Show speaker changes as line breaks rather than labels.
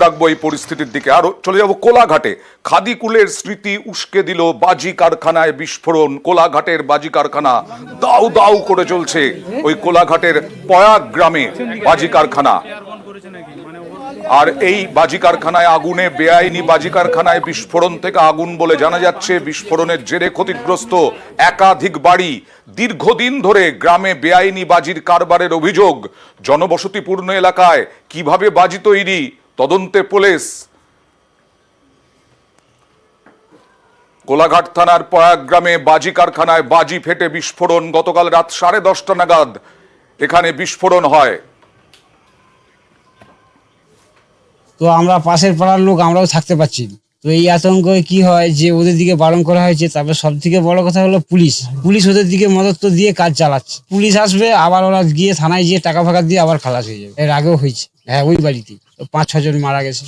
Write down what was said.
রাখবো এই পরিস্থিতির দিকে। আরো চলে যাবো কোলাঘাটে। খাদিকুলের স্মৃতি উস্কে দিল বাজি কারখানায় বিস্ফোরণ। কোলাঘাটের বাজি কারখানা দাউ দাউ করে চলছে। ওই কোলাঘাটের পয়াগ গ্রামে বাজি কারখানা, আর এই বাজি কারখানায় আগুনে, বেআইনি বাজি কারখানায় বিস্ফোরণ থেকে আগুন বলে জানা যাচ্ছে। বিস্ফোরণের জেরে ক্ষতিগ্রস্ত একাধিক বাড়ি। দীর্ঘদিন ধরে গ্রামে বেআইনি বাজির কারবারের অভিযোগ। জনবসতিপূর্ণ এলাকায় কিভাবে বাজি তৈরি, তদন্তে পুলিশ। কোলাঘাট থানার পয়াগ গ্রামে বাজি কারখানায় বাজি ফেটে বিস্ফোরণ। গতকাল রাত 10:30 নাগাদ এখানে বিস্ফোরণ হয়।
তো আমরা পাশের পাড়ার লোক, আমরাও থাকতে পারছি না। তো এই আতঙ্কে কি হয় যে ওদের দিকে বারণ করা হয়েছে। তারপর সব থেকে বড় কথা হলো পুলিশ ওদের দিকে মদত তো দিয়ে কাজ চালাচ্ছে। পুলিশ আসবে, আবার ওরা গিয়ে থানায় গিয়ে টাকা ফাঁকা দিয়ে আবার খালাস হয়ে যাবে। এর আগেও হয়েছে, হ্যাঁ, ওই বাড়িতেই 5-6 জন মারা গেছে।